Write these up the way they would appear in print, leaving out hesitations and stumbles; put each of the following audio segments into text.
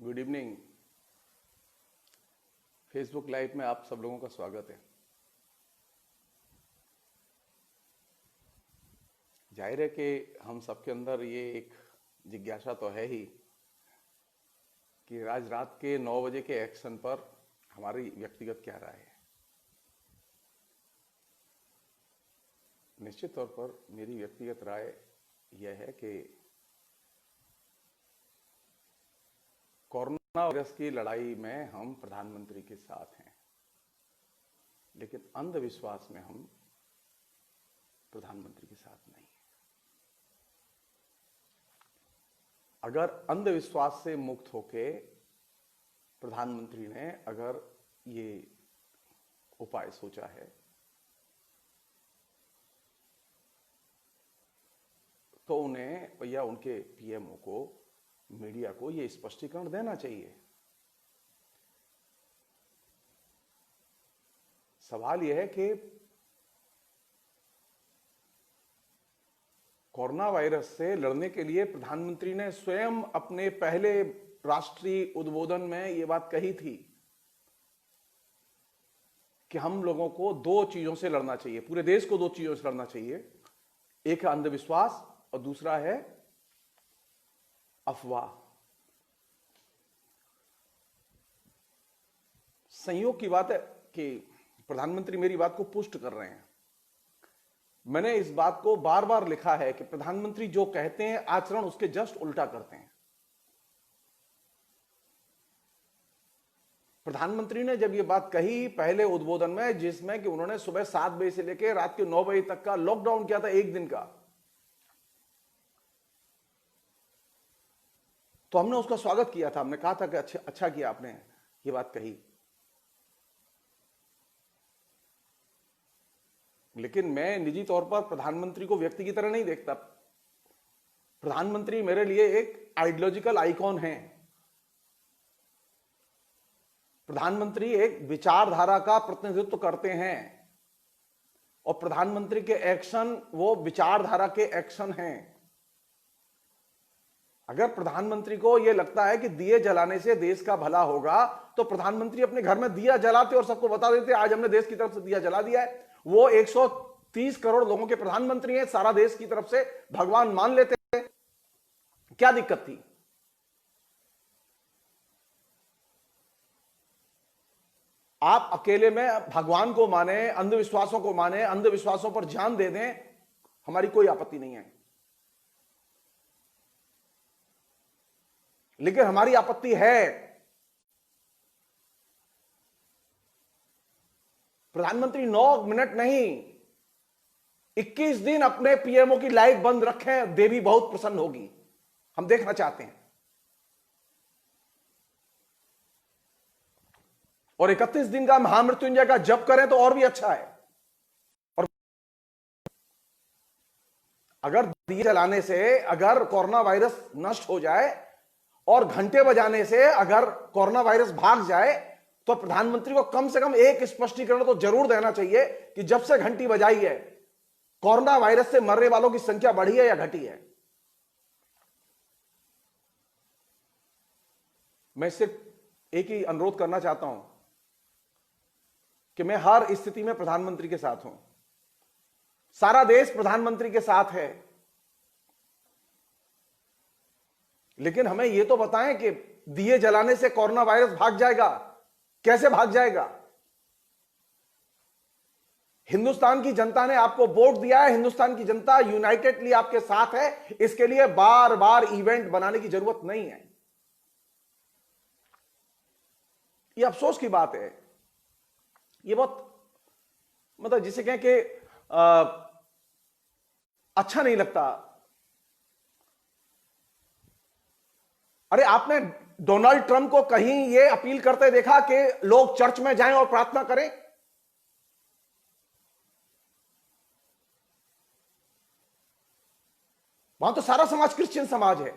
Good evening. Facebook live में आप सब लोगों का स्वागत है। जाहिर है कि हम सबके अंदर ये एक जिज्ञासा तो है ही कि आज रात के 9 बजे के एक्शन पर हमारी व्यक्तिगत क्या राय है। निश्चित तौर पर मेरी व्यक्तिगत राय यह है कि कोरोना वायरस की लड़ाई में हम प्रधानमंत्री के साथ हैं, लेकिन अंधविश्वास में हम प्रधानमंत्री के साथ नहीं हैं। अगर अंधविश्वास से मुक्त होके प्रधानमंत्री ने अगर ये उपाय सोचा है तो उन्हें या उनके पीएमओ को, मीडिया को ये स्पष्टीकरण देना चाहिए। सवाल यह है कि कोरोना वायरस से लड़ने के लिए प्रधानमंत्री ने स्वयं अपने पहले राष्ट्रीय उद्बोधन में यह बात कही थी कि हम लोगों को दो चीजों से लड़ना चाहिए, पूरे देश को दो चीजों से लड़ना चाहिए। एक है अंधविश्वास और दूसरा है अफवाह। संयोग की बात है कि प्रधानमंत्री मेरी बात को पुष्ट कर रहे हैं। मैंने इस बात को बार बार लिखा है कि प्रधानमंत्री जो कहते हैं आचरण उसके जस्ट उल्टा करते हैं। प्रधानमंत्री ने जब ये बात कही पहले उद्बोधन में, जिसमें कि उन्होंने सुबह 7 बजे से लेकर रात के 9 बजे तक का लॉकडाउन किया था, एक दिन का, तो हमने उसका स्वागत किया था। हमने कहा था कि अच्छा किया आपने ये बात कही। लेकिन मैं निजी तौर पर प्रधानमंत्री को व्यक्ति की तरह नहीं देखता। प्रधानमंत्री मेरे लिए एक आइडियोलॉजिकल आइकॉन है। प्रधानमंत्री एक विचारधारा का प्रतिनिधित्व करते हैं और प्रधानमंत्री के एक्शन वो विचारधारा के एक्शन हैं। अगर प्रधानमंत्री को यह लगता है कि दिए जलाने से देश का भला होगा तो प्रधानमंत्री अपने घर में दिया जलाते और सबको बता देते आज हमने देश की तरफ से दिया जला दिया है। वो 130 करोड़ लोगों के प्रधानमंत्री हैं, सारा देश की तरफ से भगवान मान लेते हैं। क्या दिक्कत थी? आप अकेले में भगवान को माने, अंधविश्वासों को माने, अंधविश्वासों पर जान दे दें, हमारी कोई आपत्ति नहीं है। लेकिन हमारी आपत्ति है प्रधानमंत्री 9 मिनट नहीं 21 दिन अपने पीएमओ की लाइट बंद रखें, देवी बहुत प्रसन्न होगी। हम देखना चाहते हैं। और 31 दिन का महामृत्युंजय का जप करें तो और भी अच्छा है। और अगर दिए जलाने से अगर कोरोना वायरस नष्ट हो जाए और घंटे बजाने से अगर कोरोना वायरस भाग जाए तो प्रधानमंत्री को कम से कम एक स्पष्टीकरण तो जरूर देना चाहिए कि जब से घंटी बजाई है कोरोना वायरस से मरने वालों की संख्या बढ़ी है या घटी है। मैं सिर्फ एक ही अनुरोध करना चाहता हूं कि मैं हर स्थिति में प्रधानमंत्री के साथ हूं। सारा देश प्रधानमंत्री के साथ है, लेकिन हमें यह तो बताएं कि दिए जलाने से कोरोना वायरस भाग जाएगा, कैसे भाग जाएगा? हिंदुस्तान की जनता ने आपको वोट दिया है, हिंदुस्तान की जनता यूनाइटेडली आपके साथ है। इसके लिए बार बार इवेंट बनाने की जरूरत नहीं है। यह अफसोस की बात है, यह बहुत मतलब जिसे कहें कि अच्छा नहीं लगता। अरे आपने डोनाल्ड ट्रंप को कहीं यह अपील करते देखा कि लोग चर्च में जाएं और प्रार्थना करें? वहां तो सारा समाज क्रिश्चियन समाज है।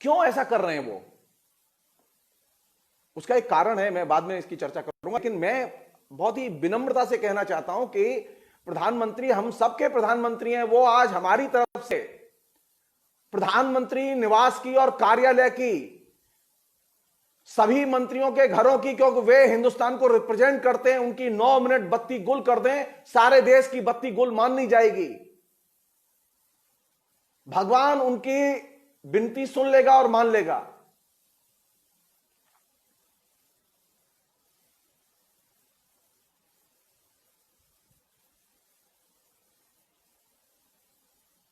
क्यों ऐसा कर रहे हैं वो? उसका एक कारण है, मैं बाद में इसकी चर्चा करूंगा। लेकिन मैं बहुत ही विनम्रता से कहना चाहता हूं कि प्रधानमंत्री हम सबके प्रधानमंत्री हैं, वो आज हमारी तरफ से प्रधानमंत्री निवास की और कार्यालय की, सभी मंत्रियों के घरों की, क्योंकि वे हिंदुस्तान को रिप्रेजेंट करते हैं, उनकी 9 मिनट बत्ती गुल कर दें, सारे देश की बत्ती गुल मानी जाएगी। भगवान उनकी विनती सुन लेगा और मान लेगा।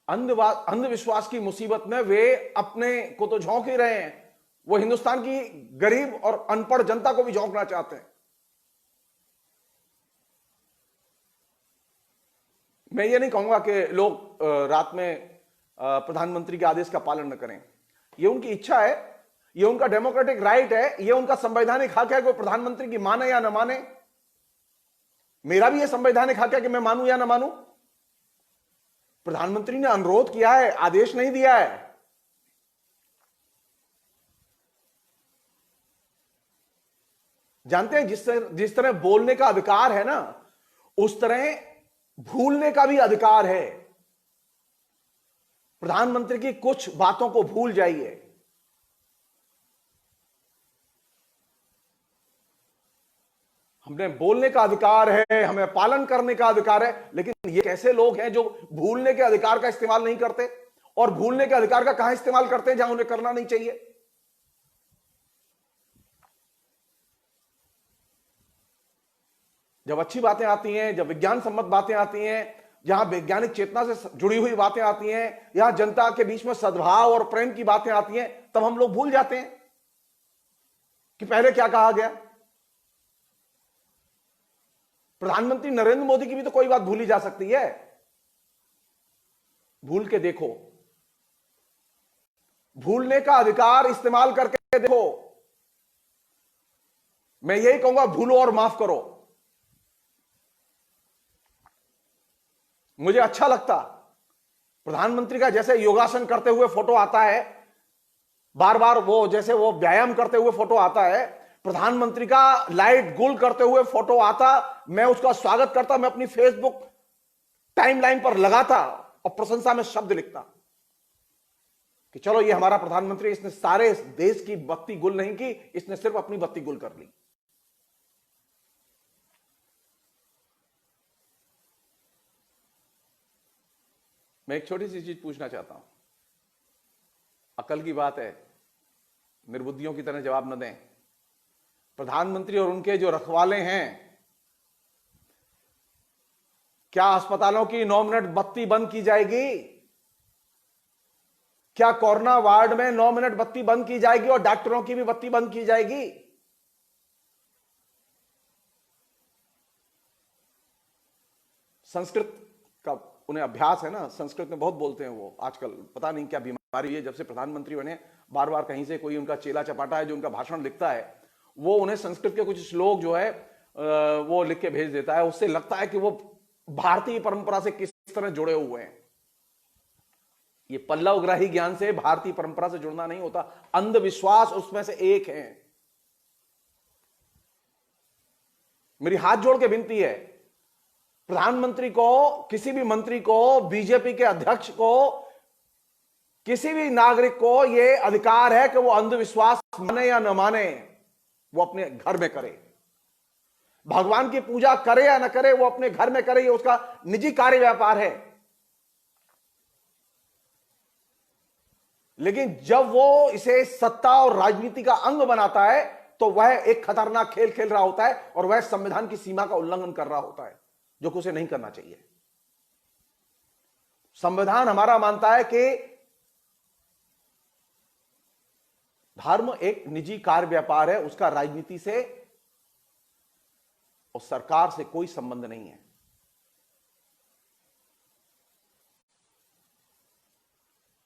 अंधविश्वास की मुसीबत में वे अपने को तो झोंक ही रहे हैं, वो हिंदुस्तान की गरीब और अनपढ़ जनता को भी झोंकना चाहते हैं। मैं ये नहीं कहूंगा कि लोग रात में प्रधानमंत्री के आदेश का पालन न करें, ये उनकी इच्छा है, ये उनका डेमोक्रेटिक राइट है, ये उनका संवैधानिक हक है कि वो प्रधानमंत्री की माने या न माने। मेरा भी ये संवैधानिक हक है कि मैं मानूं या न मानूं। प्रधानमंत्री ने अनुरोध किया है, आदेश नहीं दिया है। जानते हैं जिस तरह बोलने का अधिकार है ना, उस तरह भूलने का भी अधिकार है। प्रधानमंत्री की कुछ बातों को भूल जाइए। हमने बोलने का अधिकार है, हमें पालन करने का अधिकार है, लेकिन ये कैसे लोग हैं जो भूलने के अधिकार का इस्तेमाल नहीं करते, और भूलने के अधिकार का कहां इस्तेमाल करते हैं, जहां उन्हें करना नहीं चाहिए। जब अच्छी बातें आती हैं, जब विज्ञान सम्मत बातें आती हैं, जहां वैज्ञानिक चेतना से जुड़ी हुई बातें आती हैं, यहां जनता के बीच में सद्भाव और प्रेम की बातें आती हैं, तब हम लोग भूल जाते हैं कि पहले क्या कहा गया। प्रधानमंत्री नरेंद्र मोदी की भी तो कोई बात भूली जा सकती है। भूल के देखो, भूलने का अधिकार इस्तेमाल करके देखो। मैं यही कहूंगा, भूलो और माफ करो। मुझे अच्छा लगता प्रधानमंत्री का जैसे योगासन करते हुए फोटो आता है, बार बार वो जैसे वो व्यायाम करते हुए फोटो आता है, प्रधानमंत्री का लाइट गुल करते हुए फोटो आता, मैं उसका स्वागत करता, मैं अपनी फेसबुक टाइमलाइन पर लगाता और प्रशंसा में शब्द लिखता कि चलो ये हमारा प्रधानमंत्री, इसने सारे देश की बत्ती गुल नहीं की, इसने सिर्फ अपनी बत्ती गुल कर ली। मैं एक छोटी सी चीज पूछना चाहता हूं, अकल की बात है, निर्बुद्धियों की तरह जवाब न दें। प्रधानमंत्री और उनके जो रखवाले हैं, क्या अस्पतालों की 9 मिनट बत्ती बंद की जाएगी? क्या कोरोना वार्ड में 9 मिनट बत्ती बंद की जाएगी और डॉक्टरों की भी बत्ती बंद की जाएगी? संस्कृत का उन्हें अभ्यास है ना, संस्कृत में बहुत बोलते हैं वो। आजकल पता नहीं क्या बीमारी है, जब से प्रधानमंत्री बने बार बार कहीं से कोई उनका चेला चपाटा है जो उनका भाषण लिखता है, वो उन्हें संस्कृत के कुछ श्लोक जो है वो लिख के भेज देता है। उससे लगता है कि वो भारतीय परंपरा से किस तरह जुड़े हुए हैं। ये पल्लवग्राही ज्ञान से भारतीय परंपरा से जुड़ना नहीं होता, अंधविश्वास उसमें से एक है। मेरी हाथ जोड़ के विनती है, प्रधानमंत्री को, किसी भी मंत्री को, बीजेपी के अध्यक्ष को, किसी भी नागरिक को यह अधिकार है कि वो अंधविश्वास माने या न माने, वो अपने घर में करे। भगवान की पूजा करे या न करे, वो अपने घर में करे, ये उसका निजी कार्य व्यापार है। लेकिन जब वो इसे सत्ता और राजनीति का अंग बनाता है, तो वह एक खतरनाक खेल खेल रहा होता है और वह संविधान की सीमा का उल्लंघन कर रहा होता है, जो कि उसे नहीं करना चाहिए। संविधान हमारा मानता है कि धर्म एक निजी कार्य व्यापार है, उसका राजनीति से और सरकार से कोई संबंध नहीं है।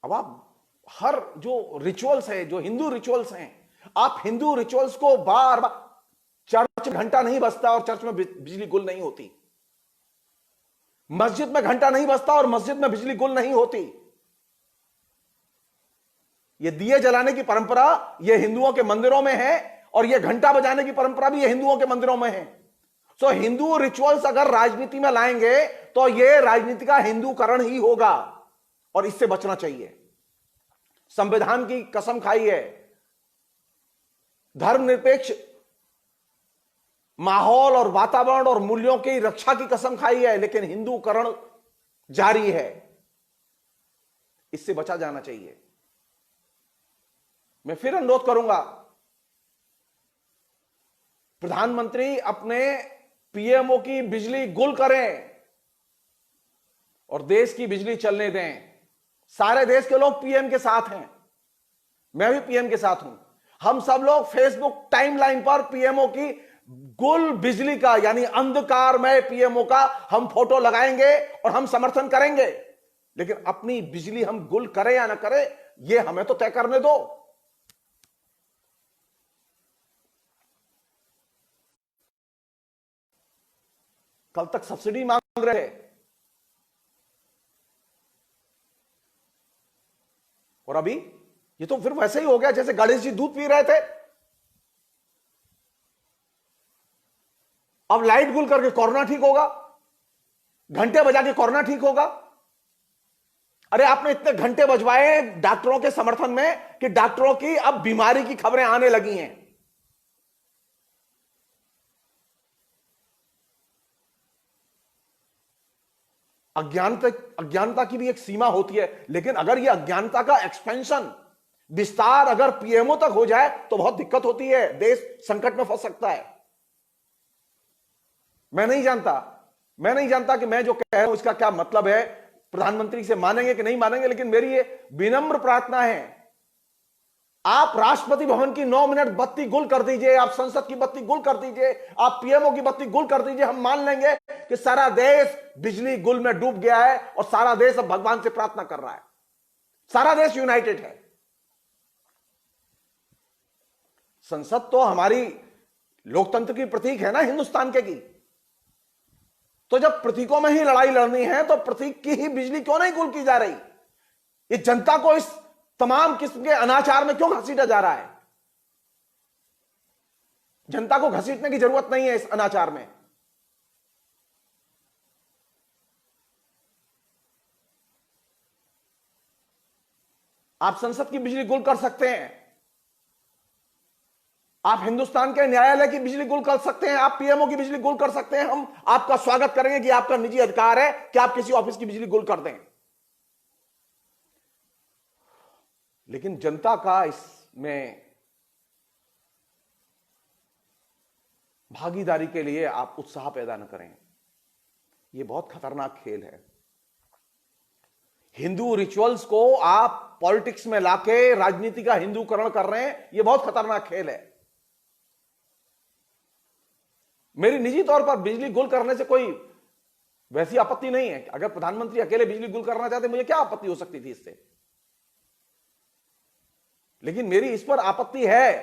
अब आप हर जो रिचुअल्स है, जो हिंदू रिचुअल्स हैं, आप हिंदू रिचुअल्स को बार बार, चर्च में घंटा नहीं बजता और चर्च में बिजली गुल नहीं होती, मस्जिद में घंटा नहीं बजता और मस्जिद में बिजली गुल नहीं होती। ये दिए जलाने की परंपरा ये हिंदुओं के मंदिरों में है, और ये घंटा बजाने की परंपरा भी ये हिंदुओं के मंदिरों में है। सो हिंदू रिचुअल्स अगर राजनीति में लाएंगे तो यह राजनीति का हिंदूकरण ही होगा, और इससे बचना चाहिए। संविधान की कसम खाई है, धर्मनिरपेक्ष माहौल और वातावरण और मूल्यों की रक्षा की कसम खाई है, लेकिन हिंदूकरण जारी है, इससे बचा जाना चाहिए। मैं फिर अनुरोध करूंगा, प्रधानमंत्री अपने पीएमओ की बिजली गुल करें और देश की बिजली चलने दें। सारे देश के लोग पीएम के साथ हैं, मैं भी पीएम के साथ हूं। हम सब लोग फेसबुक टाइमलाइन पर पीएमओ की गुल बिजली का, यानी अंधकारमय पीएमओ का हम फोटो लगाएंगे और हम समर्थन करेंगे, लेकिन अपनी बिजली हम गुल करें या ना करें, यह हमें तो तय करने दो। कल तक सब्सिडी मांग रहे, और अभी ये तो फिर वैसे ही हो गया जैसे गणेश जी दूध पी रहे थे। अब लाइट गुल करके कोरोना ठीक होगा, घंटे बजा के कोरोना ठीक होगा। अरे आपने इतने घंटे बजवाए डॉक्टरों के समर्थन में कि डॉक्टरों की अब बीमारी की खबरें आने लगी हैं। अज्ञानता की भी एक सीमा होती है, लेकिन अगर यह अज्ञानता का एक्सपेंशन, विस्तार अगर पीएमओ तक हो जाए तो बहुत दिक्कत होती है, देश संकट में फंस सकता है। मैं नहीं जानता कि मैं जो कह रहा हूं इसका क्या मतलब है, प्रधानमंत्री से मानेंगे कि नहीं मानेंगे, लेकिन मेरी ये विनम्र प्रार्थना है, आप राष्ट्रपति भवन की 9 मिनट बत्ती गुल कर दीजिए, आप संसद की बत्ती गुल कर दीजिए, आप पीएमओ की बत्ती गुल कर दीजिए। हम मान लेंगे कि सारा देश बिजली गुल में डूब गया है और सारा देश अब भगवान से प्रार्थना कर रहा है, सारा देश यूनाइटेड है। संसद तो हमारी लोकतंत्र की प्रतीक है ना, हिंदुस्तान के की। तो जब प्रतीकों में ही लड़ाई लड़नी है तो प्रतीक की ही बिजली क्यों नहीं गुल की जा रही? ये जनता को इस तमाम किस्म के अनाचार में क्यों घसीटा जा रहा है? जनता को घसीटने की जरूरत नहीं है इस अनाचार में। आप संसद की बिजली गुल कर सकते हैं, आप हिंदुस्तान के न्यायालय की बिजली गुल कर सकते हैं, आप पीएमओ की बिजली गुल कर सकते हैं। हम आपका स्वागत करेंगे कि आपका निजी अधिकार है कि आप किसी ऑफिस की बिजली गुल कर दें, लेकिन जनता का इसमें भागीदारी के लिए आप उत्साह पैदा न करें। यह बहुत खतरनाक खेल है। हिंदू रिचुअल्स को आप पॉलिटिक्स में लाके राजनीति का हिंदूकरण कर रहे हैं, यह बहुत खतरनाक खेल है। मेरी निजी तौर पर बिजली गुल करने से कोई वैसी आपत्ति नहीं है। अगर प्रधानमंत्री अकेले बिजली गुल करना चाहते, मुझे क्या आपत्ति हो सकती थी इससे? लेकिन मेरी इस पर आपत्ति है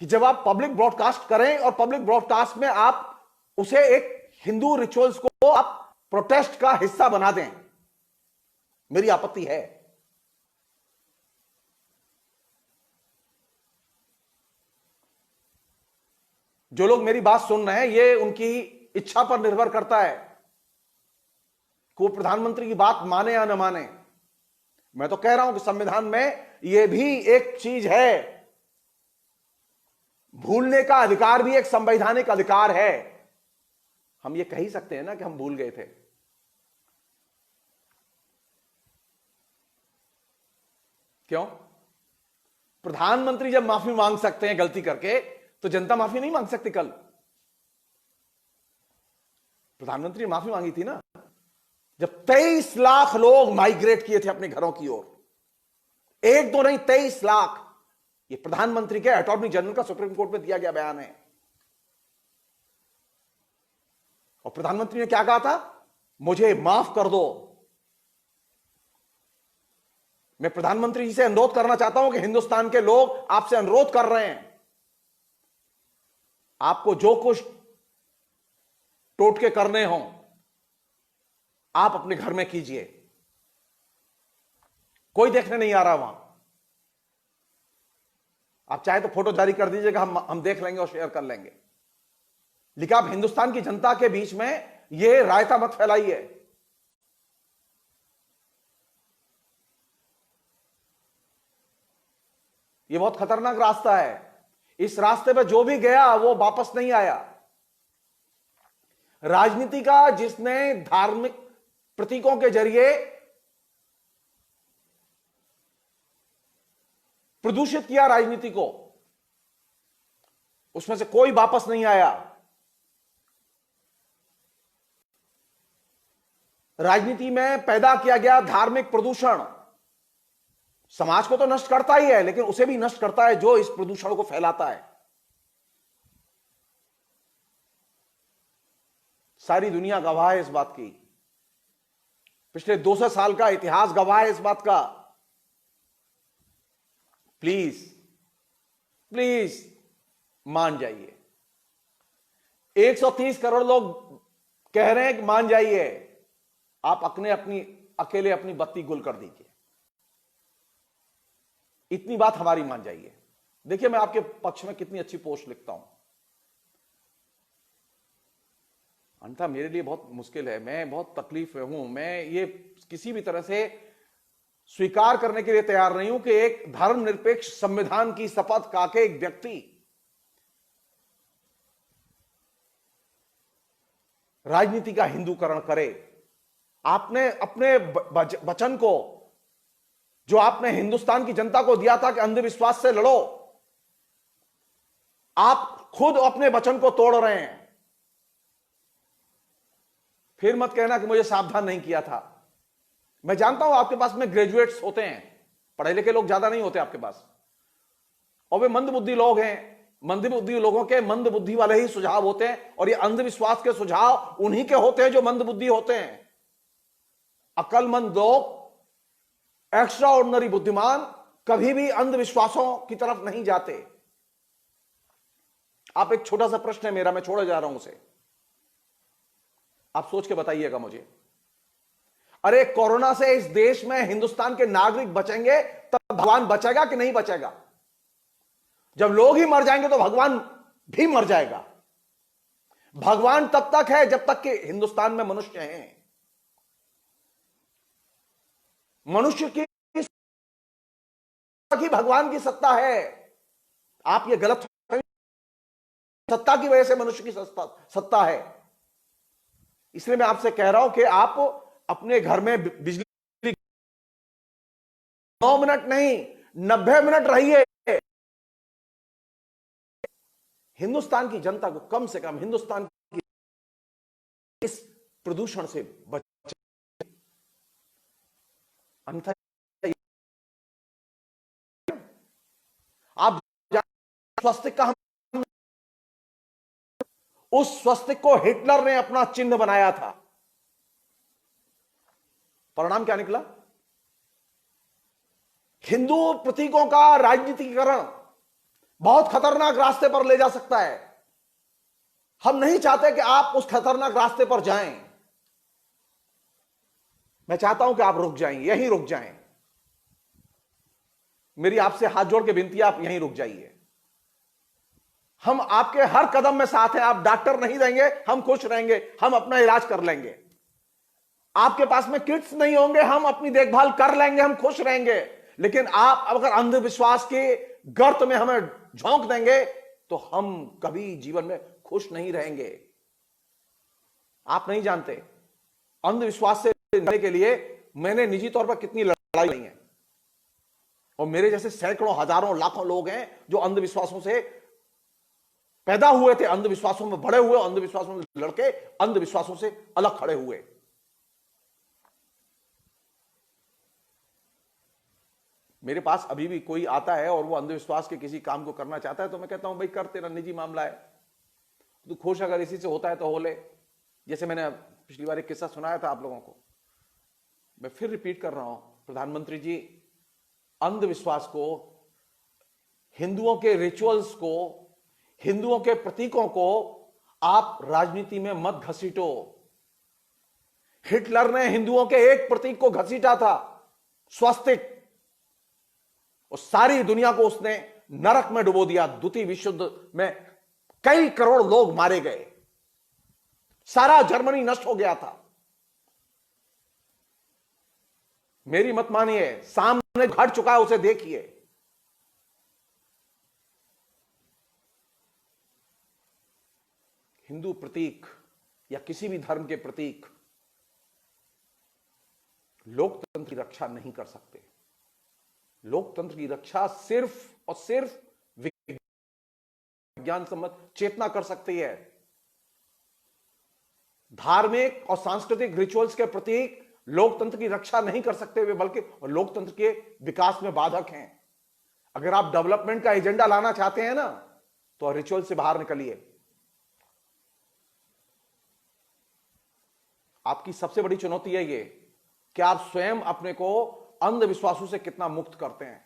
कि जब आप पब्लिक ब्रॉडकास्ट करें और पब्लिक ब्रॉडकास्ट में आप उसे एक हिंदू रिचुअल्स को आप प्रोटेस्ट का हिस्सा बना दें, मेरी आपत्ति है। जो लोग मेरी बात सुन रहे हैं, ये उनकी इच्छा पर निर्भर करता है कि वो प्रधानमंत्री की बात माने या न माने। मैं तो कह रहा हूं कि संविधान में यह भी एक चीज है, भूलने का अधिकार भी एक संवैधानिक अधिकार है। हम ये कह ही सकते हैं ना कि हम भूल गए थे। क्यों? प्रधानमंत्री जब माफी मांग सकते हैं गलती करके, तो जनता माफी नहीं मांग सकती? कल प्रधानमंत्री ने माफी मांगी थी ना, जब 23 लाख लोग माइग्रेट किए थे अपने घरों की ओर। एक दो नहीं, 23 लाख। ये प्रधानमंत्री के अटॉर्नी जनरल का सुप्रीम कोर्ट में दिया गया बयान है। और प्रधानमंत्री ने क्या कहा था? मुझे माफ कर दो। मैं प्रधानमंत्री जी से अनुरोध करना चाहता हूं कि हिंदुस्तान के लोग आपसे अनुरोध कर रहे हैं, आपको जो कुछ टोटके करने हों आप अपने घर में कीजिए, कोई देखने नहीं आ रहा वहां। आप चाहे तो फोटो जारी कर दीजिएगा, हम देख लेंगे और शेयर कर लेंगे। लेकिन आप हिंदुस्तान की जनता के बीच में यह रायता मत फैलाइए। यह बहुत खतरनाक रास्ता है। इस रास्ते पर जो भी गया वो वापस नहीं आया। राजनीति का जिसने धार्मिक प्रतीकों के जरिए प्रदूषित किया राजनीति को, उसमें से कोई वापस नहीं आया। राजनीति में पैदा किया गया धार्मिक प्रदूषण समाज को तो नष्ट करता ही है, लेकिन उसे भी नष्ट करता है जो इस प्रदूषण को फैलाता है। सारी दुनिया गवाह है इस बात की। पिछले 200 साल का इतिहास गवाह है इस बात का। प्लीज प्लीज मान जाइए। 130 करोड़ लोग कह रहे हैं कि मान जाइए। आप अकेले अपनी बत्ती गुल कर दीजिए। इतनी बात हमारी मान जाइए। देखिए मैं आपके पक्ष में कितनी अच्छी पोस्ट लिखता हूं। अन्यथा मेरे लिए बहुत मुश्किल है, मैं बहुत तकलीफ में हूं। मैं ये किसी भी तरह से स्वीकार करने के लिए तैयार नहीं हूं कि एक धर्मनिरपेक्ष संविधान की शपथ खाके एक व्यक्ति राजनीति का हिंदूकरण करे। आपने अपने वचन को जो आपने हिंदुस्तान की जनता को दिया था कि अंधविश्वास से लड़ो, आप खुद अपने वचन को तोड़ रहे हैं। फिर मत कहना कि मुझे सावधान नहीं किया था। मैं जानता हूं आपके पास में ग्रेजुएट्स होते हैं, पढ़े लिखे लोग ज्यादा नहीं होते आपके पास, और वे मंदबुद्धि लोग हैं। मंदबुद्धि लोगों के मंदबुद्धि वाले ही सुझाव होते हैं, और ये अंधविश्वास के सुझाव उन्हीं के होते हैं जो मंदबुद्धि होते हैं। अक्लमंद लोग, एक्स्ट्रा ऑर्डिनरी बुद्धिमान कभी भी अंधविश्वासों की तरफ नहीं जाते। आप एक छोटा सा प्रश्न है मेरा, मैं छोड़े जा रहा हूं उसे, आप सोच के बताइएगा मुझे। अरे कोरोना से इस देश में हिंदुस्तान के नागरिक बचेंगे तब भगवान बचेगा कि नहीं बचेगा? जब लोग ही मर जाएंगे तो भगवान भी मर जाएगा। भगवान तब तक है जब तक कि हिंदुस्तान में मनुष्य हैं। मनुष्य की भगवान की सत्ता है। आप ये गलत, सत्ता की वजह से मनुष्य की सत्ता है। इसलिए मैं आपसे कह रहा हूं कि आप अपने घर में बिजली 9 मिनट नहीं 90 मिनट रहिए। हिंदुस्तान की जनता को कम से कम हिंदुस्तान की इस प्रदूषण से बचे। अन्यथा आप स्वस्तिक का, उस स्वस्तिक को हिटलर ने अपना चिन्ह बनाया था। परिणाम क्या निकला? हिंदू प्रतीकों का राजनीतिकरण बहुत खतरनाक रास्ते पर ले जा सकता है। हम नहीं चाहते कि आप उस खतरनाक रास्ते पर जाएं। मैं चाहता हूं कि आप रुक जाएं, यहीं रुक जाएं। मेरी आपसे हाथ जोड़ के विनती है, आप यहीं रुक जाइए। हम आपके हर कदम में साथ हैं। आप डॉक्टर नहीं देंगे, हम खुश रहेंगे, हम अपना इलाज कर लेंगे। आपके पास में किट्स नहीं होंगे, हम अपनी देखभाल कर लेंगे, हम खुश रहेंगे। लेकिन आप अगर अंधविश्वास के गर्त में हमें झोंक देंगे तो हम कभी जीवन में खुश नहीं रहेंगे। आप नहीं जानते अंधविश्वास से लड़ने के लिए मैंने निजी तौर पर कितनी लड़ाई लड़ी है, और मेरे जैसे सैकड़ों हजारों लाखों लोग हैं जो अंधविश्वासों से पैदा हुए थे, अंधविश्वासों में बड़े हुए, अंधविश्वासों में लड़के अंधविश्वासों से अलग खड़े हुए। मेरे पास अभी भी कोई आता है और वो अंधविश्वास के किसी काम को करना चाहता है तो मैं कहता हूं भाई कर, तेरा निजी मामला है, तो खुश अगर इसी से होता है तो हो ले। जैसे मैंने पिछली बार एक किस्सा सुनाया था आप लोगों को, मैं फिर रिपीट कर रहा हूं। प्रधानमंत्री जी, अंधविश्वास को, हिंदुओं के रिचुअल्स को, हिंदुओं के प्रतीकों को आप राजनीति में मत घसीटो। हिटलर ने हिंदुओं के एक प्रतीक को घसीटा था, स्वस्तिक, और सारी दुनिया को उसने नरक में डुबो दिया। द्वितीय विश्व युद्ध में कई करोड़ लोग मारे गए। सारा जर्मनी नष्ट हो गया था। मेरी मत मानिए, सामने घट चुका है, उसे देखिए। हिंदू प्रतीक या किसी भी धर्म के प्रतीक लोकतंत्र की रक्षा नहीं कर सकते। लोकतंत्र की रक्षा सिर्फ और सिर्फ विज्ञान सम्मत चेतना कर सकती है। धार्मिक और सांस्कृतिक रिचुअल्स के प्रतीक लोकतंत्र की रक्षा नहीं कर सकते वे, बल्कि लोकतंत्र के विकास में बाधक हैं। अगर आप डेवलपमेंट का एजेंडा लाना चाहते हैं ना, तो रिचुअल से बाहर निकलिए। आपकी सबसे बड़ी चुनौती है ये कि आप स्वयं अपने को अंधविश्वासों से कितना मुक्त करते हैं।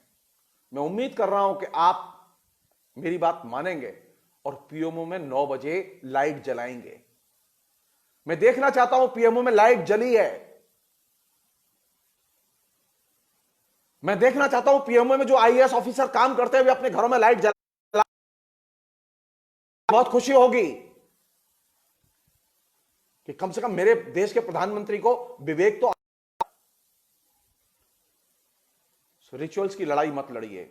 मैं उम्मीद कर रहा हूं कि आप मेरी बात मानेंगे और पीएमओ में 9 बजे लाइट जलाएंगे। मैं देखना चाहता हूं पीएमओ में लाइट जली है। मैं देखना चाहता हूं पीएमओ में जो आईएएस ऑफिसर काम करते हैं वे अपने घरों में लाइट जला। बहुत खुशी होगी कि कम से कम मेरे देश के प्रधानमंत्री को विवेक तो। रिचुअल्स की लड़ाई मत लड़िए,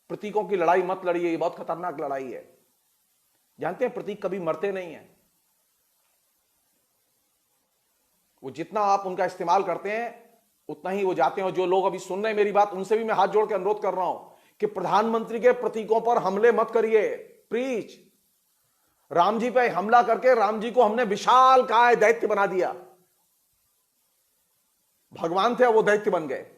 प्रतीकों की लड़ाई मत लड़िए, ये बहुत खतरनाक लड़ाई है। जानते हैं प्रतीक कभी मरते नहीं हैं। वो जितना आप उनका इस्तेमाल करते हैं उतना ही वो जाते हैं। और जो लोग अभी सुन रहे हैं मेरी बात, उनसे भी मैं हाथ जोड़ के अनुरोध कर रहा हूं कि प्रधानमंत्री के प्रतीकों पर हमले मत करिए। प्लीज, राम जी पे हमला करके राम जी को हमने विशाल काय दैत्य बना दिया। भगवान थे वो दैत्य बन गए।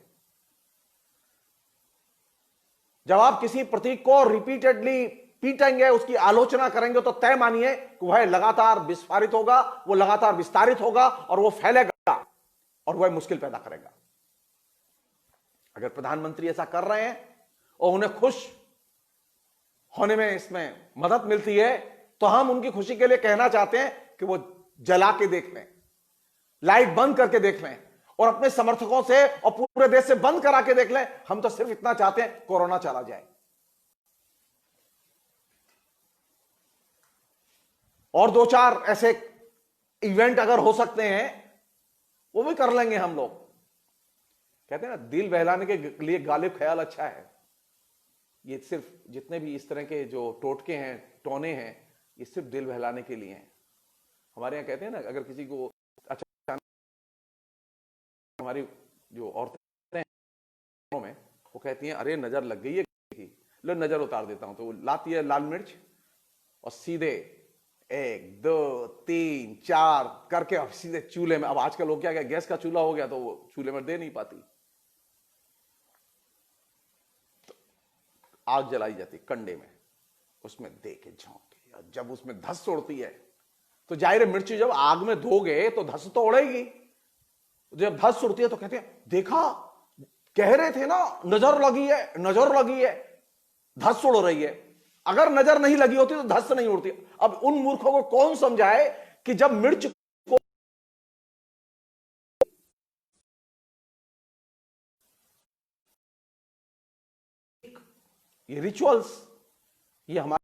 जब आप किसी प्रतीक को रिपीटेडली पीटेंगे, उसकी आलोचना करेंगे, तो तय मानिए कि वह लगातार विस्फारित होगा, वो लगातार विस्तारित होगा और वो फैलेगा और वह मुश्किल पैदा करेगा। अगर प्रधानमंत्री ऐसा कर रहे हैं और उन्हें खुश होने में इसमें मदद मिलती है, तो हम उनकी खुशी के लिए कहना चाहते हैं कि वो जला के देख लें, लाइट बंद करके देख लें और अपने समर्थकों से और पूरे देश से बंद करा के देख लें। हम तो सिर्फ इतना चाहते हैं कोरोना चला जाए। और 2-4 ऐसे इवेंट अगर हो सकते हैं वो भी कर लेंगे हम लोग। कहते हैं ना, दिल बहलाने के लिए गालिब ख्याल अच्छा है। ये सिर्फ जितने भी इस तरह के जो टोटके हैं, टोने हैं, ये सिर्फ दिल बहलाने के लिए हैं। हमारे यहाँ कहते हैं ना, अगर किसी को अच्छा, हमारी जो औरतें में वो कहती हैं अरे नजर लग गई है, लो नजर उतार देता हूं, तो वो लाती है लाल मिर्च और सीधे 1 2 3 4 करके अब सीधे चूल्हे में। अब आजकल लोग क्या गया, गैस का चूल्हा हो गया तो वो चूल्हे में दे नहीं पाती, तो आग जलाई जाती कंडे में, उसमें दे के झोंक के। जब उसमें धस उड़ती है तो जाहिर है मिर्ची जब आग में धोगे तो धस तो उड़ेगी। जब धस उड़ती है तो कहते हैं देखा, कह रहे थे ना नजर लगी है, नजर लगी है, धस उड़ रही है। अगर नजर नहीं लगी होती तो धस नहीं उड़ती। अब उन मूर्खों को कौन समझाए कि जब मिर्च को ये रिचुअल्स, ये हमारे